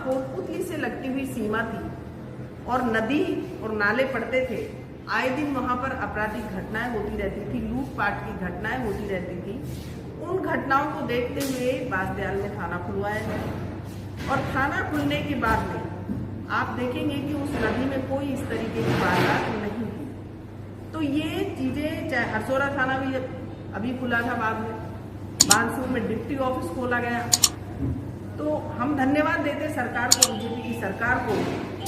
कोटपुतली से लगती हुई सीमा थी और नदी और नाले पड़ते थे। आए दिन वहां पर आपराधिक घटनाएं होती रहती थी, लूटपाट की घटनाएं होती रहती थी। उन घटनाओं को देखते हुए बांसदयाल में थाना खुलवाया गया और थाना खुलने के बाद में आप देखेंगे कि उस नदी में कोई इस तरीके की वारदात नहीं थी। तो ये चीजें, चाहे हरसोरा थाना भी अभी खुला था, बाद में बानसूर में डिप्टी ऑफिस खोला गया। तो हम धन्यवाद देते सरकार को, बीजेपी की सरकार को,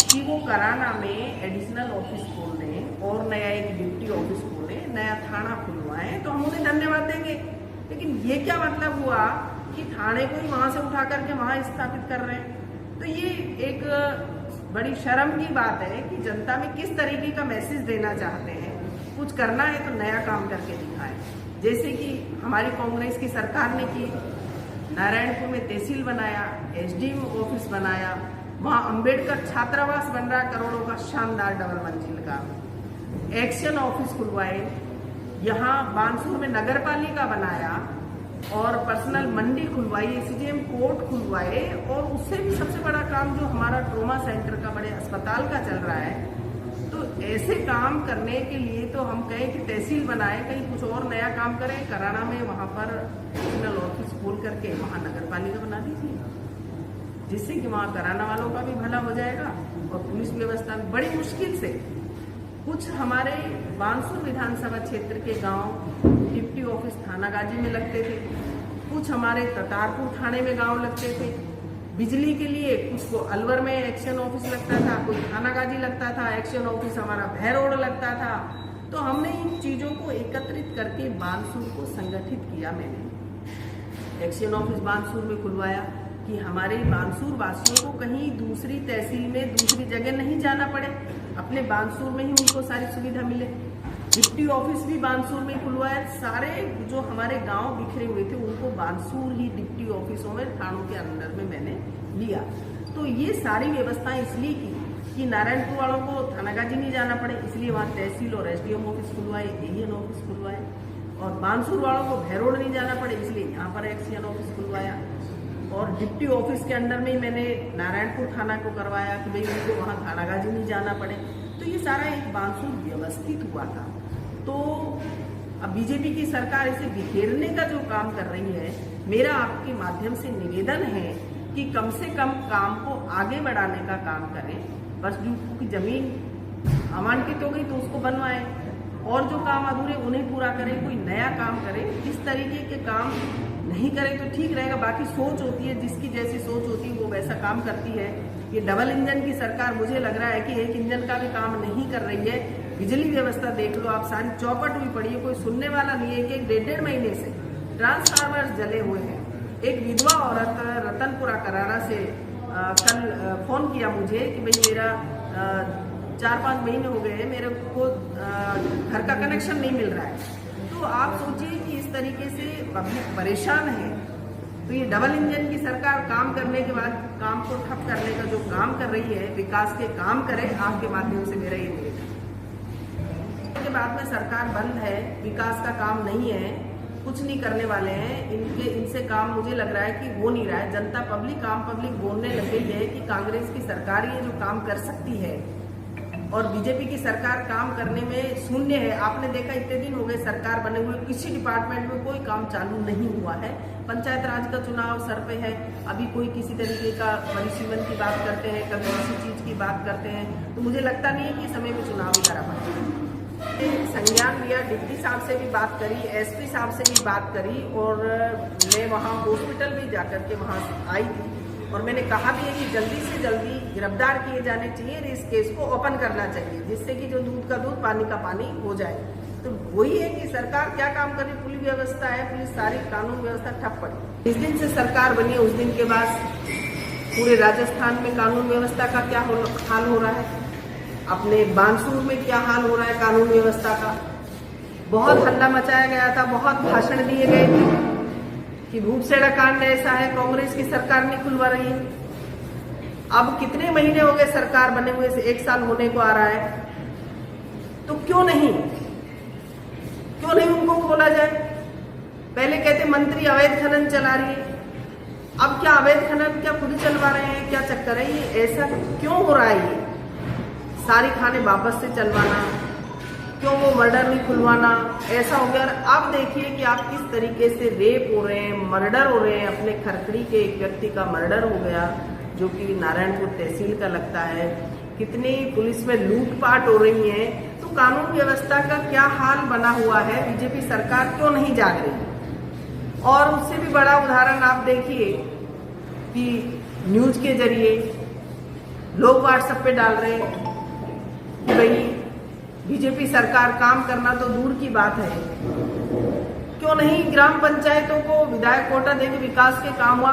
कि वो कराना में एडिशनल ऑफिस खोल दें और नया एक डिप्टी ऑफिस खोलें, नया थाना खुलवाएं, तो हम उन्हें धन्यवाद देंगे। लेकिन ये क्या मतलब हुआ कि थाने को ही वहां से उठा करके वहां स्थापित कर रहे हैं। तो ये एक बड़ी शर्म की बात है कि जनता में किस तरीके का मैसेज देना चाहते हैं। कुछ करना है तो नया काम करके दिखाएं, जैसे कि हमारी कांग्रेस की सरकार ने की। नारायणपुर में तहसील बनाया, एसडीएम ऑफिस बनाया, वहां अंबेडकर छात्रावास बन रहा, करोड़ों का शानदार डबल मंजिल का। एक्शन ऑफिस खुलवाए, यहाँ बानसूर में नगर पालिका बनाया और पर्सनल मंडी खुलवाई, एसडीएम कोर्ट खुलवाए। और उससे भी सबसे बड़ा काम जो हमारा ट्रोमा सेंटर का, बड़े अस्पताल का चल रहा है। तो ऐसे काम करने के लिए तो हम कहें कि तहसील बनाए, कहीं कुछ और नया काम करें। कराना में वहां पर एडिशनल ऑफिस खोल करके वहां नगर पालिका बना दीजिए, जिससे कि वहां कराना वालों का भी भला हो जाएगा और पुलिस व्यवस्था में बड़ी मुश्किल से कुछ हमारे बानसूर विधानसभा क्षेत्र के गांव डिप्टी ऑफिस थाना गाजी में लगते थे, कुछ हमारे ततारपुर थाने में गांव लगते थे। बिजली के लिए कुछ को अलवर में एक्शन ऑफिस लगता था, कोई थाना गाजी लगता था, एक्शन ऑफिस हमारा भैरोड लगता था। तो हमने इन चीजों को एकत्रित करके बानसूर को संगठित किया। मैंने एक्शन ऑफिस बानसूर में खुलवाया कि हमारे बानसूर वासियों को कहीं दूसरी तहसील में, दूसरी जगह नहीं जाना पड़े, अपने बानसूर में ही उनको सारी सुविधा मिले। डिप्टी ऑफिस भी बानसूर में खुलवाया। सारे जो हमारे गांव बिखरे हुए थे उनको बानसूर ही डिप्टी ऑफिसों में, थानों के अंदर में मैंने लिया। तो ये सारी व्यवस्थाएं इसलिए की कि नारायणपुर वालों को थानागाजी नहीं जाना पड़े, इसलिए वहाँ तहसील और एसडीएम ऑफिस खुलवाए, एईएन ऑफिस खुलवाए। और बानसूर वालों को भैरोड नहीं जाना पड़े, इसलिए यहाँ पर एक्शन ऑफिस खुलवाया। और डिप्टी ऑफिस के अंदर में ही मैंने नारायणपुर थाना को करवाया कि भाई उनको वहाँ थानागाजी नहीं जाना पड़े। तो ये सारा एक बानसूर व्यवस्थित हुआ था। तो अब बीजेपी की सरकार इसे बिखेरने का जो काम कर रही है, मेरा आपके माध्यम से निवेदन है कि कम से कम काम को आगे बढ़ाने का काम करें। बस जो जमीन आवंटित हो गई तो उसको बनवाएं, और जो काम अधूरे उन्हें पूरा करें, कोई नया काम करें। इस तरीके के काम नहीं करें तो ठीक रहेगा। बाकी सोच होती है, जिसकी जैसी सोच होती है वो वैसा काम करती है। ये डबल इंजन की सरकार, मुझे लग रहा है कि एक इंजन का भी काम नहीं कर रही है। बिजली व्यवस्था देख लो आप, सारी चौपट हुई पड़ी है, कोई सुनने वाला नहीं है। कि 1.5 महीने से ट्रांसफार्मर जले हुए हैं। एक विधवा औरत रतनपुरा करारा से कल फोन किया मुझे कि भाई मेरा 4-5 महीने हो गए, मेरे को घर का कनेक्शन नहीं मिल रहा है। तो आप सोचिए कि इस तरीके से पब्लिक परेशान है। तो ये डबल इंजन की सरकार काम करने के बाद काम को ठप करने का जो काम कर रही है, विकास के काम करे। आपके माध्यम से मेरा ये निवेदन के बाद में सरकार बंद है, विकास का काम नहीं है, कुछ नहीं करने वाले हैं। इनसे काम मुझे लग रहा है कि हो नहीं रहा है। जनता पब्लिक बोलने लग गई है कि कांग्रेस की सरकार ये जो काम कर सकती है और बीजेपी की सरकार काम करने में शून्य है। आपने देखा इतने दिन हो गए सरकार बने हुए, किसी डिपार्टमेंट में कोई काम चालू नहीं हुआ है। पंचायत राज का चुनाव सर पे है, अभी कोई किसी तरीके का परिसीमन की बात करते हैं, कभी किसी चीज की बात करते हैं। तो मुझे लगता नहीं है कि समय में चुनाव ही करा पाए। संज्ञान लिया, डिप्टी साहब से भी बात करी, एसपी साहब से भी बात करी, और मैं वहाँ हॉस्पिटल भी जाकर के वहाँ आई थी। और मैंने कहा भी है कि जल्दी से जल्दी गिरफ्तार किए जाने चाहिए और इस केस को ओपन करना चाहिए, जिससे कि जो दूध का दूध पानी का पानी हो जाए। तो वही है कि सरकार क्या काम करे, पुलिस व्यवस्था है, पुलिस सारी कानून व्यवस्था ठप पड़ी। जिस दिन से सरकार बनी है उस दिन के बाद पूरे राजस्थान में कानून व्यवस्था का क्या हाल हो रहा है, अपने बानसूर में क्या हाल हो रहा है कानून व्यवस्था का। बहुत हल्ला मचाया गया था, बहुत भाषण दिए गए थे कि भूपसेड़ा कांड ऐसा है, कांग्रेस की सरकार नहीं खुलवा रही है। अब कितने महीने हो गए सरकार बने हुए से, 1 साल होने को आ रहा है। तो क्यों नहीं उनको खोला जाए। पहले कहते मंत्री अवैध खनन चला रही है, अब क्या अवैध खनन क्या खुद चलवा रहे हैं। क्या चक्कर है, ये ऐसा क्यों हो रहा है? ये सारी खाने वापस से चलवाना, क्यों वो मर्डर नहीं खुलवाना, ऐसा हो गया। और अब देखिए कि आप किस तरीके से रेप हो रहे हैं, मर्डर हो रहे हैं। अपने खरखड़ी के एक व्यक्ति का मर्डर हो गया जो कि नारायणपुर तहसील का लगता है। कितनी पुलिस में लूटपाट हो रही है। तो कानून व्यवस्था का क्या हाल बना हुआ है, बीजेपी सरकार क्यों नहीं जाग रही? और उससे भी बड़ा उदाहरण आप देखिए कि न्यूज के जरिए लोग व्हाट्सएप पे डाल रहे हैं कि भाई बीजेपी सरकार काम करना तो दूर की बात है, क्यों नहीं ग्राम पंचायतों को विधायक कोटा देके विकास के काम हुआ।